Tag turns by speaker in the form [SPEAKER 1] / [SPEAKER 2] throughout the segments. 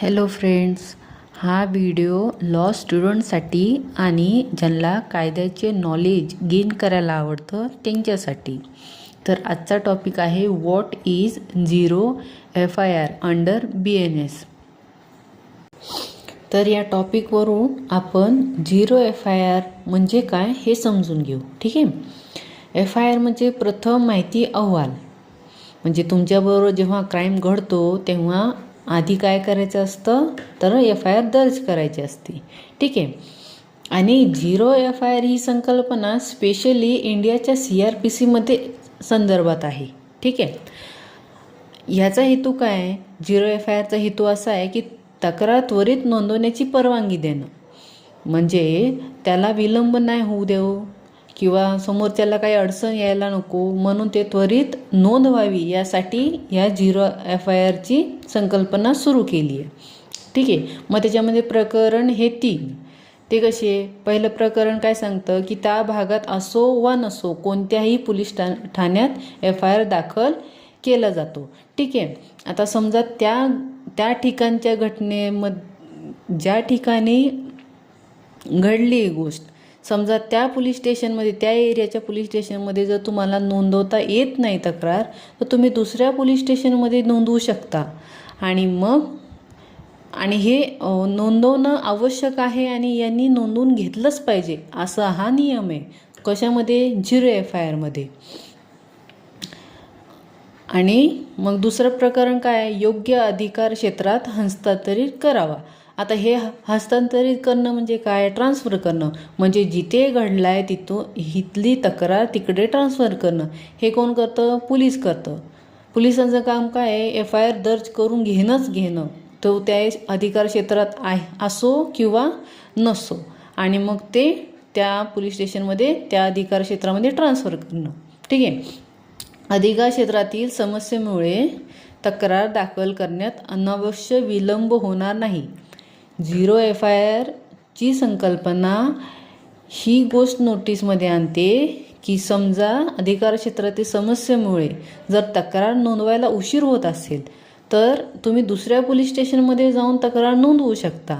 [SPEAKER 1] Hello friends, हा video law स्टुडंटसाठी आणि ज्यांना कायद्याचे नॉलेज गेन करायला आवडतं त्यांच्यासाठी. तर आजचा टॉपिक आहे what is zero FIR under BNS. तर या टॉपिकवरून आपण झिरो FIR म्हणजे काय हे समजून घेऊ. ठीक आहे. FIR म्हणजे प्रथम माहिती अहवाल. म्हणजे तुमच्याबरोबर जेव्हा क्राईम घडतो तेव्हा आधी काय करायचं असतं, तर FIR दर्ज करायची असते. ठीक आहे. आणि झिरो FIR ही संकल्पना स्पेशली इंडियाच्या CRPCमध्ये संदर्भात आहे. ठीक आहे. ह्याचा हेतू काय आहे? झिरो FIRचा हेतू असा आहे की तक्रार त्वरित नोंदवण्याची परवानगी देणं. म्हणजे त्याला विलंब नाही होऊ देऊ किंवा समोरच्याला काही अडचण यायला नको, म्हणून ते त्वरित नोंद व्हावी यासाठी या झिरो FIRची संकल्पना सुरू केली आहे. ठीक आहे. मग त्याच्यामध्ये प्रकरण हे 3. ते कसे? पहिलं प्रकरण काय सांगतं की त्या भागात असो वा नसो कोणत्याही पोलीस ठाण्यात FIR दाखल केला जातो. ठीक आहे. आता समजा त्या ठिकाणच्या घटनेमध्ये ज्या ठिकाणी घडली गोष्ट, समजा त्या पोलीस स्टेशनमध्ये, त्या एरियाच्या पोलीस स्टेशनमध्ये जर तुम्हाला नोंदवता येत नाही तक्रार, तर तुम्ही दुसऱ्या पोलीस स्टेशनमध्ये नोंदवू शकता. आणि हे नोंदवणं आवश्यक आहे आणि यांनी नोंदवून घेतलंच पाहिजे असा हा नियम आहे. कशामध्ये? झिरो FIRमध्ये. आणि मग दुसरं प्रकरण काय? योग्य अधिकार क्षेत्रात हस्तांतरित करावा. आता हे हस्तांतरित करणं म्हणजे काय? ट्रान्सफर करणं. म्हणजे जिथे घडलं आहे इथली तक्रार तिकडे ट्रान्सफर करणं. हे कोण करतं? पोलीस करतं. पोलिसांचं काम काय आहे? FIR दर्ज करून घेणं. तो त्या अधिकार क्षेत्रात असो किंवा नसो, आणि मग ते त्या पोलीस स्टेशनमध्ये त्या अधिकार क्षेत्रामध्ये ट्रान्सफर करणं. ठीक आहे. अधिकार क्षेत्रातील समस्येमुळे तक्रार दाखल करण्यात अनावश्यक विलंब होणार नाही. झिरो FIRची संकल्पना ही गोष्ट नोटीसमध्ये आणते की समजा अधिकार क्षेत्रातील समस्येमुळे जर तक्रार नोंदवायला उशीर होत असेल तर तुम्ही दुसऱ्या पोलीस स्टेशनमध्ये जाऊन तक्रार नोंदवू शकता.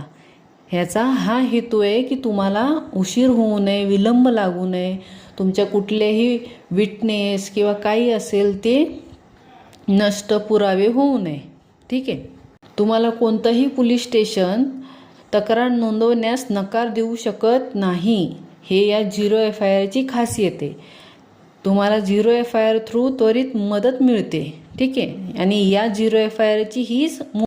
[SPEAKER 1] ह्याचा हा हेतू आहे की तुम्हाला उशीर होऊ नये, विलंब लागू नये, तुमच्या कुठलेही विटनेस किंवा काही असेल ते नष्ट पुरावे होऊ नये. ठीक आहे. तुम्हाला कोणतंही पोलीस स्टेशन तक्रार नोंदवण्यास नकार देऊ शकत नाही. हे या झिरो FIRची खासियत आहे. तुम्हाला झिरो FIR थ्रू त्वरित मदत मिळते. ठीक आहे. आणि या झिरो FIRची हीच